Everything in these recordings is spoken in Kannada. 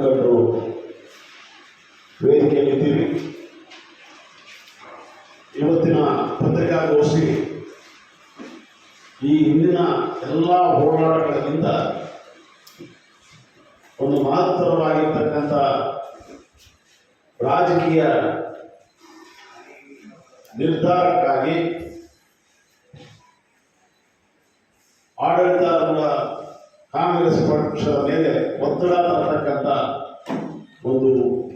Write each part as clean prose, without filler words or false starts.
ಮುಖಂಡರು ವೇದಿಕೆಯಲ್ಲಿದ್ದೀವಿ. ಇವತ್ತಿನ ಪತ್ರಿಕಾಗೋಷ್ಠಿ ಈ ಹಿಂದಿನ ಎಲ್ಲ ಹೋರಾಟಗಳಿಂದ ಒಂದು ಮಹತ್ತರವಾಗಿರ್ತಕ್ಕಂಥ ರಾಜಕೀಯ ನಿರ್ಧಾರಕ್ಕಾಗಿ ಆಡಳಿತಾರೂಢ ಕಾಂಗ್ರೆಸ್ ಪಕ್ಷದ ಮೇಲೆ ಒತ್ತಡ ತರತಕ್ಕಂಥ ಒಂದು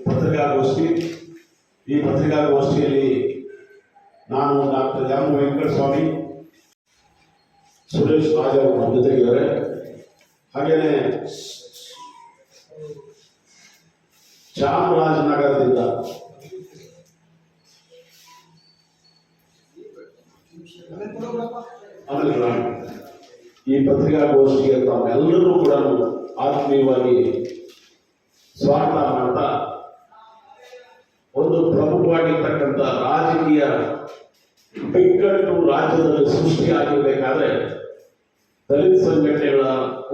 ಪತ್ರಿಕಾಗೋಷ್ಠಿ. ಈ ಪತ್ರಿಕಾಗೋಷ್ಠಿಯಲ್ಲಿ ನಾನು ಡಾಕ್ಟರ್ ಎಂ ವೆಂಕಟಸ್ವಾಮಿ, ಸುರೇಶ್ ರಾಜ್ ಅವರು ನಮ್ಮ ಜೊತೆಗಿದ್ದಾರೆ. ಹಾಗೆಯೇ ಚಾಮರಾಜನಗರದಿಂದ ಈ ಪತ್ರಿಕಾಗೋಷ್ಠಿಗೆ ತಾವೆಲ್ಲರೂ ಕೂಡ ಆತ್ಮೀಯವಾಗಿ ಸ್ವಾಗತ ಮಾಡ್ತಾ, ಒಂದು ಪ್ರಮುಖವಾಗಿರ್ತಕ್ಕಂಥ ರಾಜಕೀಯ ಬಿಕ್ಕಟ್ಟು ರಾಜ್ಯದಲ್ಲಿ ಸೃಷ್ಟಿಯಾಗಿರಬೇಕಾದ್ರೆ ದಲಿತ ಸಂಘಟನೆಗಳ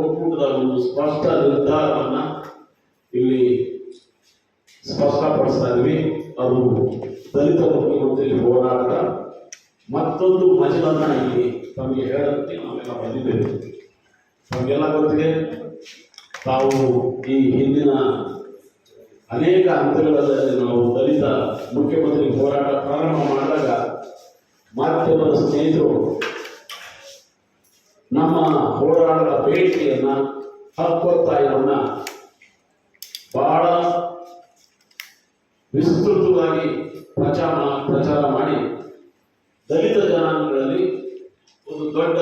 ಒಕ್ಕೂಟದ ಒಂದು ಸ್ಪಷ್ಟ ನಿರ್ಧಾರವನ್ನ ಇಲ್ಲಿ ಸ್ಪಷ್ಟಪಡಿಸ್ತಾ ಇದ್ವಿ. ಅದು ದಲಿತ ಮುಖ್ಯಮಂತ್ರಿ ಹೋರಾಟ ಮತ್ತೊಂದು ಮಜಲನ್ನ ಇಲ್ಲಿ ತಮಗೆ ಹೇಳೋದಕ್ಕೆ ನಾವೆಲ್ಲ ಬಂದಿದ್ದೇವೆ. ನಮಗೆಲ್ಲ ಗೊತ್ತಿದೆ, ತಾವು ಈ ಹಿಂದಿನ ಅನೇಕ ಹಂತಗಳಲ್ಲಿ ನಾವು ದಲಿತ ಮುಖ್ಯಮಂತ್ರಿ ಹೋರಾಟ ಪ್ರಾರಂಭ ಮಾಡಿದಾಗ ಮಾಧ್ಯಮದ ಸ್ನೇಹಿತರು ನಮ್ಮ ಹೋರಾಟದ ಬೇಡಿಕೆಯನ್ನ, ಹಕ್ಕೊತ್ತಾಯವನ್ನ ಬಹಳ ವಿಸ್ತೃತವಾಗಿ ಪ್ರಚಾರ ಮಾಡಿ ದಲಿತ ಜನಾಂಗಗಳಲ್ಲಿ ಒಂದು ದೊಡ್ಡ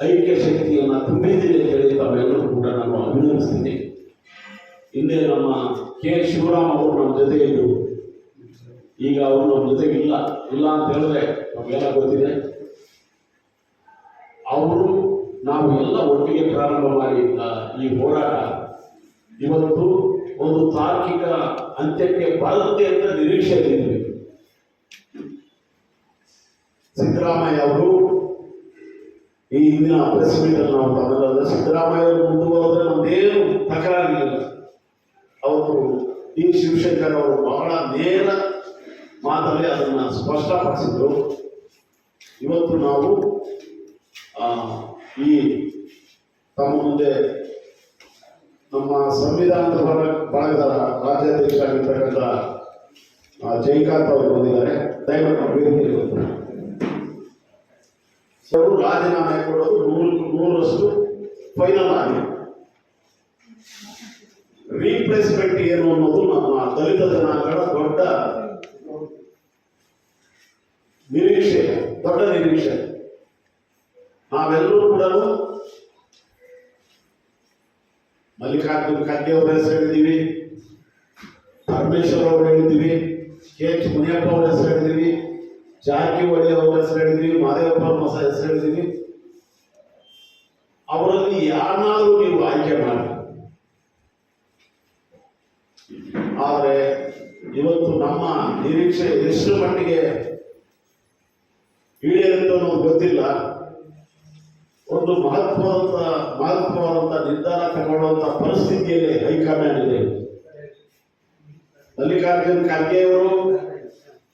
ಐಕ್ಯ ಶಕ್ತಿಯನ್ನು ತುಂಬಿದ್ದೀರಿ ಅಂತ ಹೇಳಿ ತಾವೆಲ್ಲರೂ ಕೂಡ ನಾನು ಅಭಿನಂದಿಸ್ತೀನಿ. ಹಿಂದೆ ನಮ್ಮ ಕೆ ಶಿವರಾಮ್ ಅವರು ನಮ್ಮ ಜೊತೆ ಇದ್ದರು. ಈಗ ಅವರು ನಮ್ಮ ಜೊತೆಗೆ ಇಲ್ಲ ಅಂತ ಹೇಳಿದ್ರೆ ನಮಗೆಲ್ಲ ಗೊತ್ತಿದೆ. ಅವರು ನಾವು ಎಲ್ಲ ಒಟ್ಟಿಗೆ ಪ್ರಾರಂಭ ಮಾಡಿ ಈ ಹೋರಾಟ ಇವತ್ತು ಒಂದು ತಾರ್ಕಿಕ ಅಂತ್ಯಕ್ಕೆ ಬರುತ್ತೆ ಅಂತ ನಿರೀಕ್ಷೆ ಇದ್ದೀವಿ. ಸಿದ್ದರಾಮಯ್ಯ ಅವರು ಈ ಹಿಂದಿನ ಪ್ರೆಸ್ ಮೀಟ್ ಅಲ್ಲಿ ನಾವು ತಗೊಂಡಾಗ ಸಿದ್ದರಾಮಯ್ಯ ಅವರು ಮುಂದುವರೆದ್ರೆ ನಮ್ದೇನು ತಕರಾರಿಲ್ಲ. ಅವತ್ತು ಡಿ ಶಿವಶಂಕರ್ ಅವರು ಬಹಳ ನೇರ ಮಾತಲ್ಲಿ ಅದನ್ನ ಸ್ಪಷ್ಟಪಡಿಸಿದ್ರು. ಇವತ್ತು ನಾವು ಈ ತಮ್ಮ ಮುಂದೆ ನಮ್ಮ ಸಂವಿಧಾನದ ಬಳಗದ ರಾಜ್ಯಾಧ್ಯಕ್ಷರಾಗಿರ್ತಕ್ಕಂಥ ಜಯಕಾಂತ್ ಅವರು ಬಂದಿದ್ದಾರೆ. ದಯವಿಟ್ಟು ಅವರು ರಾಜೀನಾಮೆ ಕೊಡೋದು 100% ಫೈನಲ್ ಆಗಿದೆ. ರೀಪ್ಲೇಸ್ಮೆಂಟ್ ಏನು ಅನ್ನೋದು ನಮ್ಮ ದಲಿತ ಜನಾಂಗಗಳ ದೊಡ್ಡ ನಿರೀಕ್ಷೆ. ನಾವೆಲ್ಲರೂ ಕೂಡ ಮಲ್ಲಿಕಾರ್ಜುನ್ ಖರ್ಗೆ ಅವರ ಹೆಸರು ಹೇಳಿದ್ದೀವಿ, ಪರಮೇಶ್ವರ್ ಅವರು ಹೇಳಿದ್ದೀವಿ, ಕೆ ಎಚ್ ಮುನಿಯಪ್ಪ ಅವರ ಹೆಸರು ಹೇಳಿದ್ದೀವಿ, ಜಾರಕಿಹೊಳಿ ಅವರ ಹೆಸರು ಹೇಳಿದ್ದೀವಿ, ಮಾದೇವಪ್ಪ ಮಸ ಹೆಸರು ಹೇಳಿದ್ದೀವಿ. ಅವರಲ್ಲಿ ಯಾರನ್ನಾದ್ರೂ ನೀವು ಆಯ್ಕೆ ಮಾಡಿ. ಆದರೆ ಇವತ್ತು ನಮ್ಮ ನಿರೀಕ್ಷೆ ಎಷ್ಟು ಮಟ್ಟಿಗೆ ಈಡೇರುತ್ತೋ ಅನ್ನೋದು ಗೊತ್ತಿಲ್ಲ. ಒಂದು ಮಹತ್ವವಾದಂತ ನಿರ್ಧಾರ ತಗೊಳ್ಳುವಂತ ಪರಿಸ್ಥಿತಿಯಲ್ಲಿ ಹೈಕಮಾಂಡ್ ಇದೆ. ಮಲ್ಲಿಕಾರ್ಜುನ್ ಖರ್ಗೆ ಅವರು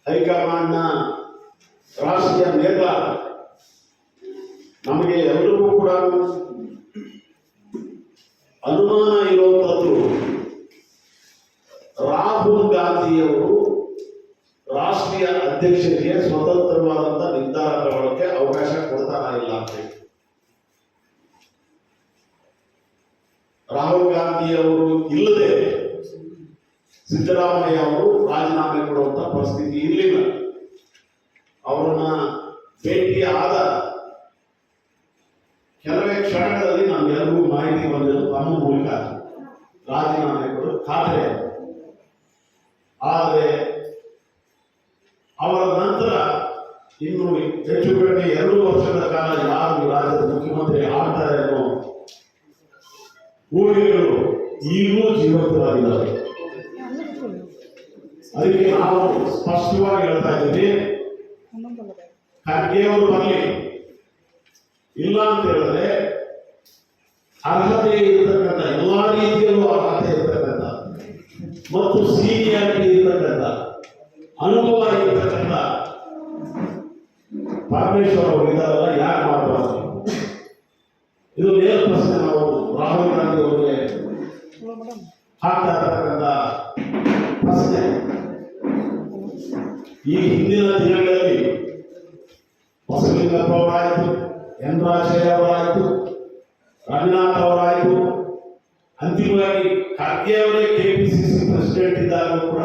ಹೈಕಮಾಂಡ್ ನ ರಾಷ್ಟ್ರೀಯ ನೇತ. ನಮಗೆ ಎಲ್ಲರಿಗೂ ಕೂಡ ಅನುಮಾನ ಇರುವಂತದ್ದು, ರಾಹುಲ್ ಗಾಂಧಿಯವರು ರಾಷ್ಟ್ರೀಯ ಅಧ್ಯಕ್ಷರಿಗೆ ಸ್ವತಂತ್ರವಾದಂತ ನಿರ್ಧಾರ ತಗೊಳ್ಳೋಕೆ ಅವಕಾಶ ಕೊಡ್ತಾರ ಇಲ್ಲ ಅಂತ. ರಾಹುಲ್ ಗಾಂಧಿ ಅವರು ಇಲ್ಲದೆ ಸಿದ್ದರಾಮಯ್ಯ ಅವರು ರಾಜೀನಾಮೆ ಕೊಡುವಂತ ಪರಿಸ್ಥಿತಿ ಇರಲಿಲ್ಲ. ಅವರನ್ನ ಭೇಟಿ ಆದ ಕೆಲವೇ ಕ್ಷಣಗಳಲ್ಲಿ ನಮ್ಗೆಲ್ಲರಿಗೂ ಮಾಹಿತಿ ಬಂದಿದ್ದು ತಮ್ಮ ಮೂಲಕ ರಾಜೀನಾಮೆ ಕೊಡೋ ಖಾತ್ರಿ. ಆದರೆ ಅವರ ನಂತರ ಇನ್ನು ಹೆಚ್ಚು ಕಡಿಮೆ 2 ವರ್ಷದ ಕಾಲ ಯಾರು ರಾಜ್ಯದ ಮುಖ್ಯಮಂತ್ರಿ ಆಗ್ತಾರೆ ಅನ್ನೋ ಊಹೆಗಳು ಈಗಲೂ ಜೀವಂತವಾಗಿದ್ದಾವೆ. ಅದಕ್ಕೆ ನಾವು ಸ್ಪಷ್ಟವಾಗಿ ಹೇಳ್ತಾ ಇದ್ದೀವಿ, ಖರ್ಗೆ ಅವರು ಬರಲಿ, ಇಲ್ಲ ಅಂತ ಹೇಳಿದ್ರೆ ಅರ್ಹತೆ ಇರತಕ್ಕಂಥ ಎಲ್ಲಾ ರೀತಿಯಲ್ಲೂ ಅರ್ಹತೆ ಇರತಕ್ಕಂಥ ಮತ್ತು ಸೀನಿಯಾರಿಟಿ ಇರತಕ್ಕಂಥ ಅನುಭವ ಇರತಕ್ಕಂಥ ಪರಮೇಶ್ವರ್ ಅವರು ಇದ್ದಾರಲ್ಲ, ಯಾಕೆ ಮಾಡಬಾರ್ದು? ಇದು ನೇರ ಪ್ರಶ್ನೆ ನಾವು ರಾಹುಲ್ ಗಾಂಧಿ ಅವರಿಗೆ ಹಾಕ್ತಾ ಇರತಕ್ಕಂಥ ಪ್ರಶ್ನೆ. ಈ ಹಿಂದಿನ ದಿನಗಳಲ್ಲಿ ಬಸವಲಿಂಗಪ್ಪ ಅವರಾಯಿತು, ಎನ್ ರಾಜಶೇಖರ್ ಅವರಾಯಿತು, ರಘುನಾಥ್ ಅವರಾಯಿತು, ಅಂತಿಮವಾಗಿ ಖರ್ಗೆ ಅವರೇ ಕೆಪಿಸಿಸಿ ಪ್ರೆಸಿಡೆಂಟ್ ಇದ್ದಾಗಲೂ ಕೂಡ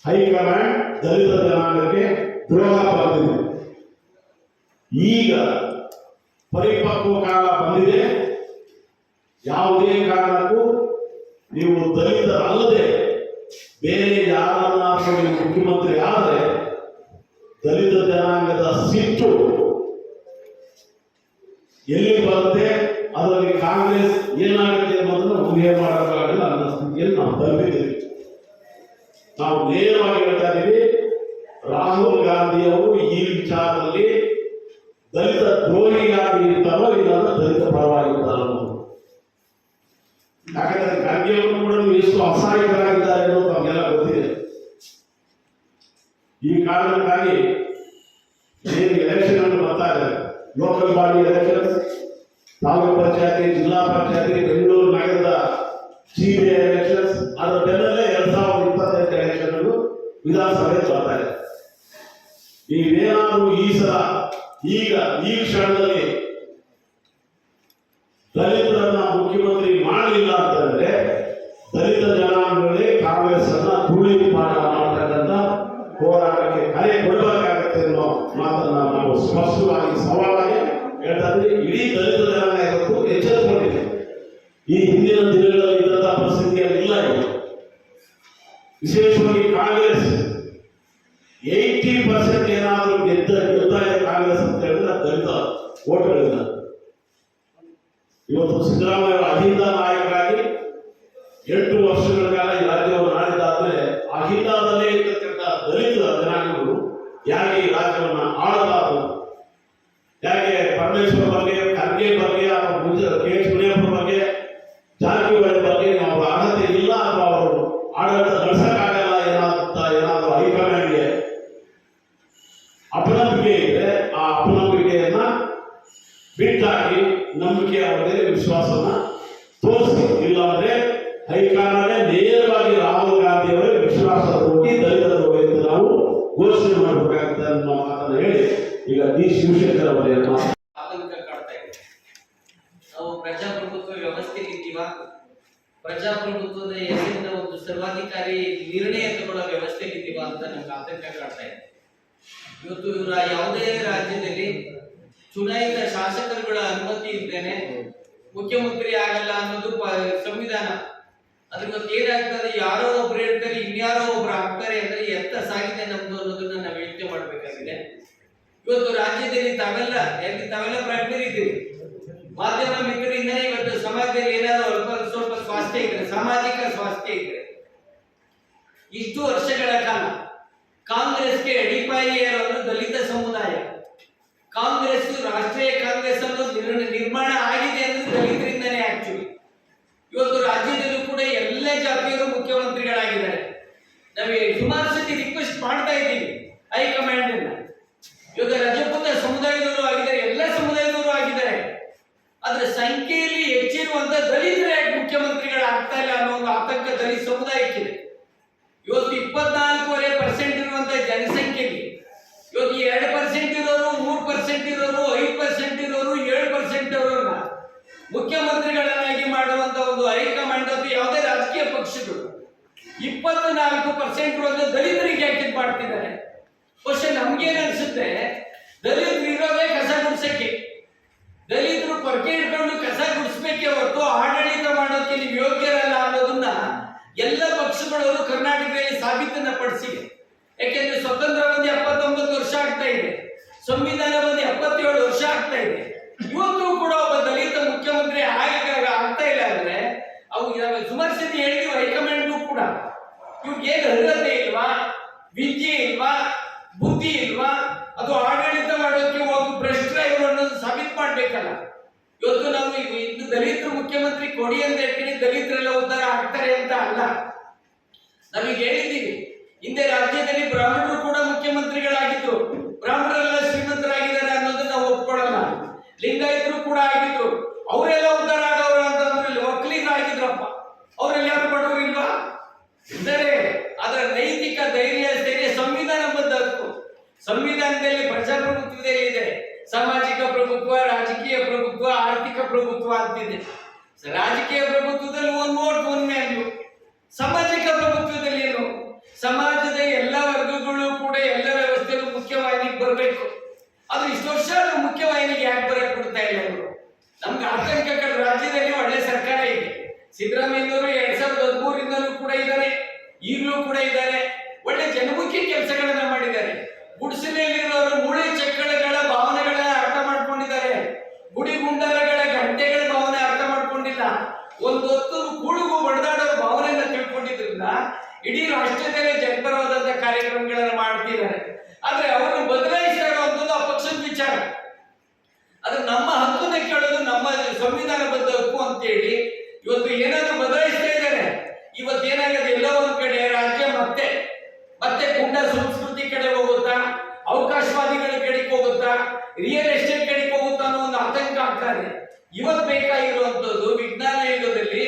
ಹೈಕಮಾಂಡ್ ದಲಿತ ಜನಾಂಗಕ್ಕೆ ದ್ರೋಹ ಬಂದಿದೆ. ಈಗ ಪರಿಪಕ್ವ ಕಾಲ ಬಂದಿದೆ. ಯಾವುದೇ ಕಾರಣಕ್ಕೂ ನೀವು ದಲಿತರಲ್ಲದೆ ಬೇರೆ ಯಾರನ್ನಾದರೂ ನೀವು ಮುಖ್ಯಮಂತ್ರಿ ಆದರೆ ದಲಿತ ಜನಾಂಗದ ಸಿಟ್ಟು ಎಲ್ಲಿ ಬರುತ್ತೆ, ಅದರಲ್ಲಿ ಕಾಂಗ್ರೆಸ್ ಏನಾಗುತ್ತೆ ಅನ್ನೋದನ್ನು ಊಹೆ ಮಾಡೋಕ್ಕಾಗಲ್ಲ ಅನ್ನೋ ಸ್ಥಿತಿಯಲ್ಲಿ ನಾವು ತಲುಪಿದ್ದೀವಿ. ನಾವು ನೇರವಾಗಿ ಹೇಳ್ತಾ ಇದ್ದೀವಿ, ರಾಹುಲ್ ಗಾಂಧಿ ಅವರು ಈ ವಿಚಾರದಲ್ಲಿ ದಲಿತ ದ್ರೋಹಿಯಾಗಿ ಇರ್ತಾರೋ ಇಲ್ಲಾಂದ್ರೆ ದಲಿತ ಪರವಾಗಿರ್ತಾರೋ. ಯಾಕಂದ್ರೆ ಖರ್ಗೆ ಅವರು ಕೂಡ ಎಷ್ಟು ಅಸಹಾಯಕರಾಗಿದ್ದಾರೆ ಅನ್ನೋದು ನಮಗೆಲ್ಲ ಗೊತ್ತಿದೆ. ಈ ಕಾರಣಕ್ಕಾಗಿ ಏನು ಎಲೆಕ್ಷನ್ ಅನ್ನು ಬರ್ತಾ ಇದೆ, ಲೋಕಲ್ ಬಾಡಿ ಎಲೆಕ್ಷನ್, ತಾಲೂಕು ಪಂಚಾಯತಿ, ಜಿಲ್ಲಾ ಪಂಚಾಯತಿ, ಬೆಂಗಳೂರು ನಗರದ ಸಿಬಿಐ ಎಲೆಕ್ಷನ್ಸ್, ಅದರ ಬೆನ್ನಲ್ಲೇ 2025 ಎಲೆಕ್ಷನ್ ವಿಧಾನಸಭೆ ಬರ್ತಾ ಇದೆ. ನೀವೇನಾದ್ರೂ ಈ ಸಲ ಈಗ ಈ ಕ್ಷಣದಲ್ಲಿ ದಲಿತರನ್ನ ಮುಖ್ಯಮಂತ್ರಿ ಮಾಡಲಿಲ್ಲ ಅಂತಂದ್ರೆ ದಲಿತ ಜನಾಂಗಗಳೇ ಕಾಂಗ್ರೆಸ್ ಅನ್ನ ಧೂಳಿಪಾಠ ಮಾಡತಕ್ಕಂಥ ಹೋರಾಟಕ್ಕೆ ಕರೆ ಕೊಡಬೇಕಾಗತ್ತೆ ಅನ್ನೋ ಮಾತನ್ನ ನಾವು ಸ್ಪಷ್ಟವಾಗಿ ಸವಾಲಾಗಿ ಹೇಳ್ತಾ ಇದ್ದೀವಿ. ಇಡೀ ದಲಿತ ಜನಾಂಗ ಇವತ್ತು ಎಚ್ಚೆತ್ತುಕೊಂಡಿದೆ. ಈ ಹಿಂದಿನ ದಿನಗಳಲ್ಲಿ ಇದ್ದಂತಹ ಪರಿಸ್ಥಿತಿಯಲ್ಲಿ ಇಲ್ಲ. ವಿಶೇಷವಾಗಿ ಕಾಂಗ್ರೆಸ್ 80% ಏನಾದರೂ ಗೆದ್ದ ಕಾಂಗ್ರೆಸ್ ಅಂತ ಹೇಳಿದ್ರೆ ದಲಿತ ಓಟ್ಗಳಿಂದ. ಇವತ್ತು ಸಿದ್ದರಾಮಯ್ಯ ಅಹಿಂದ ನಾಯಕರಾಗಿ 8 ವರ್ಷಗಳ ಕಾಲ ಈ ರಾಜ್ಯವನ್ನು ಆಳಿದಾದ್ಮೇಲೆ ಅಹಿಂದದಲ್ಲೇ ಇರ್ತಕ್ಕಂಥ ದಲಿತ ಜನಾಂಗಗಳು ಯಾಕೆ ಈ ರಾಜ್ಯವನ್ನು ಆಳಬಾರದು? ಯಾಕೆ ಪರಮೇಶ್ವರ್ ಬಗ್ಗೆ, ಖರ್ಗೆ ಬಗ್ಗೆ, ಕೆ ಎಚ್ ಮುನಿಯಪ್ಪ ಬಗ್ಗೆ, ಜಾರಕಿಹೊಳಿ ಬಗ್ಗೆ ಅವರ ಅರ್ಹತೆ ಇಲ್ಲ ಅಥವಾ ಅವರು ಆಡಳಿತ ನಡೆಸಕ್ಕಾಗಲ್ಲ ಏನಾದರೂ ಹೈಕಮಾಂಡ್ಗೆ ಅಪನಂಬಿಕೆ ಇದೆ. ಆ ಅಪನಂಬಿಕೆಯನ್ನ ಬಿಟ್ಟಾಗಿ ನಂಬಿಕೆ ಅವರಿಗೆ ವಿಶ್ವಾಸನ ತೋರಿಸಿ, ಇಲ್ಲಾಂದ್ರೆ ಹೈಕಮಾಂಡ್ ನೇರವಾಗಿ ರಾಹುಲ್ ಗಾಂಧಿ ಅವರಿಗೆ ವಿಶ್ವಾಸ ಹೋಗಿ ದಲಿತರು ಎಂದು ನಾವು ಘೋಷಣೆ ಮಾಡಬೇಕಾಗುತ್ತೆ ಅನ್ನೋ ಮಾತನ್ನು ಹೇಳಿ ಈಗ ಡಿ ಶಿವಶಂಕರ್ ಅವರ ಆತಂಕ ಕಾಡ್ತಾ ಇದೆ. ನಾವು ಪ್ರಜಾಪ್ರಭುತ್ವ ವ್ಯವಸ್ಥೆಗಿದ್ದೀವ, ಪ್ರಜಾಪ್ರಭುತ್ವದ ಹೆಸರಿನ ಒಂದು ಸರ್ವಾಧಿಕಾರಿ ನಿರ್ಣಯ ತಗೊಳ್ಳೋ ವ್ಯವಸ್ಥೆಗಿದ್ದೀವ ಅಂತ ನಮ್ಗೆ ಆತಂಕ ಕಾಡ್ತಾ ಇದೆ. ಇವತ್ತು ಇವರ ಯಾವುದೇ ರಾಜ್ಯದಲ್ಲಿ ಚುನಾಯಿತ ಶಾಸಕರುಗಳ ಅನುಮತಿ ಇದ್ದೇನೆ ಮುಖ್ಯಮಂತ್ರಿ ಆಗಲ್ಲ ಅನ್ನೋದು ಸಂವಿಧಾನ. ಅದ್ರ ಇವತ್ತು ಏನಾಗ್ತದೆ, ಯಾರೋ ಒಬ್ರು ಹೇಳ್ತಾರೆ, ಇನ್ಯಾರೋ ಒಬ್ರು ಆಗ್ತಾರೆ ಅಂದ್ರೆ ಎತ್ತ ಸಾಗಿದೆ ನಮ್ದು ಅನ್ನೋದನ್ನ ನಾವು ಯೋಚನೆ ಮಾಡಬೇಕಾಗಿದೆ. ಇವತ್ತು ರಾಜ್ಯದಲ್ಲಿ ತಾವೆಲ್ಲ ಪ್ರಜ್ಞರಿದ್ದೀರಿ, ಮಾಧ್ಯಮ ಮಿತ್ರರಿಂದ ಇವತ್ತು ಸಮಾಜದಲ್ಲಿ ಏನಾದ್ರು ಸ್ವಲ್ಪ ಸ್ವಾಸ್ಥ್ಯ ಇದ್ರೆ, ಸಾಮಾಜಿಕ ಸ್ವಾಸ್ಥ್ಯ ಇದ್ರೆ, ಇಷ್ಟು ವರ್ಷಗಳ ಕಾಲ ಕಾಂಗ್ರೆಸ್ಗೆ ಅಡಿಪಾಯಿ ಇರೋದು ದಲಿತ ಸಮುದಾಯ. ಕಾಂಗ್ರೆಸ್, ರಾಷ್ಟ್ರೀಯ ಕಾಂಗ್ರೆಸ್ ಅನ್ನೋದು ನಿರ್ಮಾಣ ಆಗಿದೆ ಅಂದ್ರೆ ದಲಿತರಿಂದನೇ. ಆಕ್ಚುಲಿ ಇವತ್ತು ರಾಜ್ಯದಲ್ಲೂ ಕೂಡ ಎಲ್ಲ ಜಾತಿಯವರು ಮುಖ್ಯಮಂತ್ರಿಗಳಾಗಿದ್ದಾರೆ. ನಾವು ಸುಮಾರು ಸತಿ ರಿಕ್ವೆಸ್ಟ್ ಮಾಡ್ತಾ ಇದ್ದೀವಿ ಹೈಕಮಾಂಡ್ ಅನ್ನ. ಇವಾಗ ರಜಪೂತ ಸಮುದಾಯದವರು ಆಗಿದ್ದಾರೆ, ಎಲ್ಲ ಸಮುದಾಯದವರು ಆಗಿದ್ದಾರೆ. ಆದ್ರೆ ಸಂಖ್ಯೆಯಲ್ಲಿ ಹೆಚ್ಚಿರುವಂತ ದಲಿತರು ಯಾಕೆ ಮುಖ್ಯಮಂತ್ರಿಗಳಾಗ್ತಾ ಇಲ್ಲ ಅನ್ನೋ ಒಂದು ಆತಂಕ ದಲಿತ ಸಮುದಾಯಕ್ಕಿದೆ. ಇವತ್ತು 24.5% ಇರುವಂತ ಜನಸಂಖ್ಯೆಯಲ್ಲಿ ಇವತ್ತು 2% ಇರೋರು, 3% ಇರೋರು, 5% ಇರೋರು, 7% ಇರೋರನ್ನ ಮುಖ್ಯಮಂತ್ರಿಗಳನ್ನಾಗಿ ಮಾಡುವಂತ ಒಂದು ಹೈಕಮಾಂಡ್ ಅಥವಾ ಯಾವುದೇ ರಾಜಕೀಯ ಪಕ್ಷಗಳು 24% ಇರುವಂತ ದಲಿತರಿಗೆ ಯಾಕೆ ಮಾಡ್ತಿದ್ದಾರೆ? ಬಹುಶಃ ನಮ್ಗೇನ್ ಅನ್ಸುತ್ತೆ, ದಲಿತರು ಇರೋದೇ ಕಸ ಗುಡಿಸಕ್ಕೆ, ದಲಿತರು ಕೊರಕೆ ಇಟ್ಕೊಂಡು ಕಸ ಗುಡಿಸ್ಬೇಕೆ ಹೊರತು ಆಡಳಿತ ಮಾಡೋಕೆ ನೀವು ಯೋಗ್ಯರಲ್ಲ ಅನ್ನೋದನ್ನ ಎಲ್ಲ ಪಕ್ಷಗಳವರು ಕರ್ನಾಟಕದಲ್ಲಿ ಸಾಬೀತನ್ನ ಪಡಿಸಿದೆ. ಯಾಕೆಂದ್ರೆ ಸ್ವತಂತ್ರ ಬಂದು 79 ವರ್ಷ ಆಗ್ತಾ ಇದೆ, ಸಂವಿಧಾನ ಬಂದು 77 ವರ್ಷ ಆಗ್ತಾ ಇದೆ. ಇವತ್ತು ಕೂಡ ಒಬ್ಬ ದಲಿತ ಮುಖ್ಯಮಂತ್ರಿ ಆಗ್ತಾ ಇಲ್ಲ ಅಂದ್ರೆ ಅವು ಸುಮಾರು ಸತಿ ಹೇಳಿದ್ವಿ ಹೈಕಮಾಂಡ್ಗೂ ಕೂಡ, ಇವ್ರಿಗೆ ಏನು ಅರ್ಹತೆ ಇಲ್ವಾ, ವಿದ್ಯೆ ಇಲ್ವಾ, ಬುದ್ಧಿ ಇಲ್ವಾ, ಅದು ಆಡಳಿತ ಮಾಡೋಕೆ ಹೋಗಿ ಭ್ರಷ್ಟ ಇವರು ಅನ್ನೋದು ಸಾಬೀತು ಮಾಡ್ಬೇಕಲ್ಲ. ಇವತ್ತು ನಾವು ಇನ್ನು ದಲಿತರು ಮುಖ್ಯಮಂತ್ರಿ ಕೊಡಿ ಅಂತ ಹೇಳ್ತೀನಿ, ದಲಿತರೆಲ್ಲ ಉದ್ಧಾರ ಆಗ್ತಾರೆ ಅಂತ ಅಲ್ಲ. ನಾವೀಗ ಹೇಳಿದ್ದೀವಿ, ಹಿಂದೆ ರಾಜ್ಯದಲ್ಲಿ ಬ್ರಾಹ್ಮಣರು ಕೂಡ ಮುಖ್ಯಮಂತ್ರಿಗಳಾಗಿದ್ರು, ಬ್ರಾಹ್ಮಣರೆಲ್ಲ ಶ್ರೀಮಂತರಾಗಿದ್ದಾರೆ ಅನ್ನೋದನ್ನ ನಾವು ಒಪ್ಕೊಳ್ಳಲ್ಲ. ಲಿಂಗಾಯತರು ಕೂಡ ಆಗಿದ್ರು, ಅವರೆಲ್ಲ ಉದ್ಧಾರ ಆಗವ್ರ ಅಂತಂದ್ರೆ ಒಕ್ಕಲಿಗರಾಗಿದ್ರಪ್ಪ, ಅವರೆಲ್ಲ ಯಾರು ಬಡವರು ಇಲ್ವಾ? ಇದ್ದಾರೆ. ಅದರ ನೈತಿಕ ಧೈರ್ಯ ಸ್ಥೈರ್ಯ ಸಂವಿಧಾನಬದ್ಧ ಹಕ್ಕು. ಸಂವಿಧಾನದಲ್ಲಿ ಪ್ರಜಾಪ್ರಭುತ್ವದಲ್ಲಿ ಇದೆ, ಸಾಮಾಜಿಕ ಪ್ರಭುತ್ವ, ರಾಜಕೀಯ ಪ್ರಭುತ್ವ, ಆರ್ಥಿಕ ಪ್ರಭುತ್ವ ಅಂತಿದೆ. ರಾಜಕೀಯ ಪ್ರಭುತ್ವದಲ್ಲಿ ಒಂದು ವೋಟ್ ಒಂದು ವ್ಯಾಲ್ಯೂ. ಸಾಮಾಜಿಕ ಪ್ರಭುತ್ವದಲ್ಲಿ ಏನು? ಸಮಾಜದ ಎಲ್ಲ ವರ್ಗಗಳು ಕೂಡ ಎಲ್ಲ ವ್ಯವಸ್ಥೆಯಲ್ಲೂ ಮುಖ್ಯವಾಹಿನಿಗೆ ಬರಬೇಕು. ಅದು ಇಷ್ಟು ವರ್ಷ ಮುಖ್ಯವಾಹಿನಿಗೆ ಯಾಕೆ ಬರಕ್ ಬಿಡ್ತಾ ಇಲ್ಲ ಇವರು? ನಮ್ಗೆ ಆತಂಕ. ರಾಜ್ಯದಲ್ಲಿ ಒಳ್ಳೆ ಸರ್ಕಾರ ಇದೆ. ಸಿದ್ದರಾಮಯ್ಯನವರು 2013ರಿಂದಲೂ ಕೂಡ ಇದ್ದಾರೆ, ಈಗಲೂ ಕೂಡ ಇದ್ದಾರೆ. ಒಳ್ಳೆ ಜನಮುಖಿ ಕೆಲಸಗಳನ್ನ ಮಾಡಿದ್ದಾರೆ. ಗುಡಿಸಲಿನಲ್ಲಿರೋರು ಮೂಳೆ ಚಕ್ಕಳಗಳ ಭಾವನೆಗಳನ್ನ ಅರ್ಥ ಮಾಡ್ಕೊಂಡಿದ್ದಾರೆ. ಗುಡಿ ಗುಂಡಾರಗಳ ಗಂಟೆಗಳ ಭಾವನೆ ಅರ್ಥ ಮಾಡ್ಕೊಂಡಿಲ್ಲ. ಒಂದು ಹೊತ್ತು ಕೂಡುಗು ಬಡದಾಡೋ ಭಾವನೆಯನ್ನ ತಿಳ್ಕೊಂಡಿದ್ರಿಂದ ಇಡೀ ರಾಷ್ಟ್ರದಲ್ಲೇ ಜನಪರವಾದಂತಹ ಕಾರ್ಯಕ್ರಮಗಳನ್ನ ಮಾಡ್ತಿದ್ದಾರೆ. ಆದ್ರೆ ಅವರು ಬದಲಾಯಿಸ್ತಾ ಇರುವಂತದ್ದು ಆ ಪಕ್ಷದ ವಿಚಾರ. ಅದು ನಮ್ಮ ಹಕ್ಕನ್ನ ಕೇಳೋದು ನಮ್ಮ ಸಂವಿಧಾನಬದ್ಧ ಹಕ್ಕು ಅಂತೇಳಿ ಇವತ್ತು ಏನಾದ್ರೂ ಬದಲಾಯಿಸ್ತಾ ಇದ್ದಾರೆ. ಇವತ್ತು ಏನಾಗಿದೆ, ಎಲ್ಲ ಒಂದ್ ಕಡೆ ರಾಜ್ಯ ಮತ್ತೆ ಗುಂಡ ಸಂಸ್ಕೃತಿ ಕಡೆ ಹೋಗುತ್ತಾ, ಅವಕಾಶವಾದಿಗಳ ಕಡೆಗೆ ಹೋಗುತ್ತಾ, ರಿಯಲ್ ಎಸ್ಟೇಟ್ ಕಡೆಗೆ ಹೋಗುತ್ತಾ ಅನ್ನೋ ಒಂದು ಆತಂಕ ಆಗ್ತಾ ಇದೆ. ಇವತ್ತು ಬೇಕಾಗಿರುವಂತದ್ದು ವಿಜ್ಞಾನ ಯುಗದಲ್ಲಿ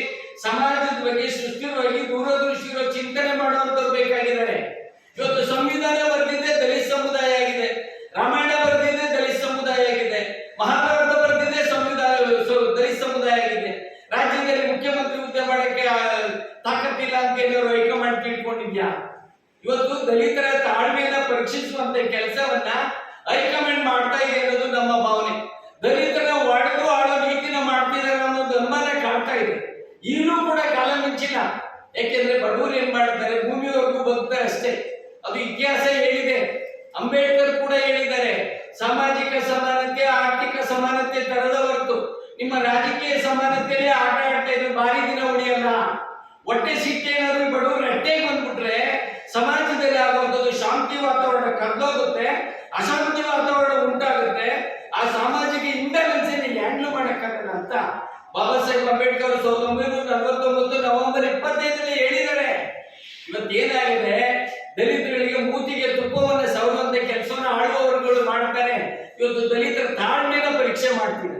ಸಮಾಜದ ಬಗ್ಗೆ ಸುಸ್ಥಿರವಾಗಿ ದೂರದೃಷ್ಟಿ ಇರೋ ಚಿಂತನೆ ಮಾಡುವಂತವ್ರು ಬೇಕಾಗಿದ್ದಾರೆ. ಇವತ್ತು ಸಂವಿಧಾನ ಬರೆದಿದ್ದೆ ದಲಿತ ಸಮುದಾಯ ಆಗಿದೆ, ರಾಮಾಯಣ ಬರೆದಿದ್ದೆ ದಲಿತ ಸಮುದಾಯ ಆಗಿದೆ, ಮಹಾಭಾರತ ಬರೆದಿದ್ದೆ ದಲಿತ ಸಮುದಾಯ ಆಗಿದೆ. ರಾಜ್ಯದಲ್ಲಿ ಮುಖ್ಯಮಂತ್ರಿ ಹುದ್ದೆ ಮಾಡಕ್ಕೆ ತಾಕತ್ತಿಲ್ಲ ಅಂತ ಏನಾದ್ರು ಹೈಕಮಾಂಡ್ ತಿಳ್ಕೊಂಡಿದ್ಯಾ? ಇವತ್ತು ದಲಿತರ ತಾಳ್ಮೆಯನ್ನ ಪರೀಕ್ಷಿಸುವಂತ ಕೆಲಸವನ್ನ ಹೈಕಮಾಂಡ್ ಮಾಡ್ತಾ ಇದೆ ಅನ್ನೋದು ನಮ್ಮ ಭಾವನೆ. ದಲಿತರ ಒಡೆದು ಆಳೋ ನೀತಿನ ಮಾಡ್ತಿದ್ದಾರೆ ಅನ್ನೋದು ಅನುಮಾನ ಕಾಡ್ತಾ ಇದೆ. ಈಗಲೂ ಕೂಡ ಕಾಲ ಮಿಂಚಿಲ್ಲ. ಯಾಕೆಂದ್ರೆ ಬಡವರು ಏನ್ ಮಾಡ್ತಾರೆ, ಭೂಮಿವರೆಗೂ ಬದುಕ್ತಾರೆ ಅಷ್ಟೇ. ಅದು ಇತಿಹಾಸ ಹೇಳಿದೆ. ಅಂಬೇಡ್ಕರ್ ಕೂಡ ಹೇಳಿದ್ದಾರೆ, ಸಾಮಾಜಿಕ ಸಮಾನತೆ, ಆರ್ಥಿಕ ಸಮಾನತೆ ತರದ ಹೊರತು ನಿಮ್ಮ ರಾಜಕೀಯ ಸಮಾನತೆಯಲ್ಲೇ ಆಟ ಆಡ್ತಾ ಇದ್ರೆ ಭಾರಿ ದಿನ ಉಳಿಯಲ್ಲ. ಹೊಟ್ಟೆ ಸಿಟ್ಟೇನಾದ್ರೂ ಬಡವರು ಅಟ್ಟೆಗೆ ಬಂದ್ಬಿಟ್ರೆ ಸಮಾಜದಲ್ಲಿ ಆಗುವಂಥದ್ದು ಶಾಂತಿ ವಾತಾವರಣ ಕರ್ದೋಗುತ್ತೆ, ಅಶಾಂತಿ ವಾತಾವರಣ ಉಂಟಾಗುತ್ತೆ. ಆ ಸಾಮಾಜಿಕ ಇಂಬ್ಯಾಲೆನ್ಸ್ ಹ್ಯಾಂಡಲ್ ಮಾಡಕ್ಕಾಗಲ್ಲ ಅಂತ ಬಾಬಾ ಸಾಹೇಬ್ ಅಂಬೇಡ್ಕರ್ 1949 ನವೆಂಬರ್ 25ರಲ್ಲಿ ಹೇಳಿದ್ದಾರೆ. ಇವತ್ತೇನಾಗಿದೆ, ದಲಿತರಿಗೆ ಮೂತಿಗೆ ತುಪ್ಪವನ್ನು ಸವರುವಂತ ಕೆಲಸವನ್ನ ಆಳುವವರುಗಳು ಮಾಡ್ತಾರೆ. ಇವತ್ತು ದಲಿತರ ತಾಳ್ಮೆನ ಪರೀಕ್ಷೆ ಮಾಡ್ತಿದ್ದಾರೆ.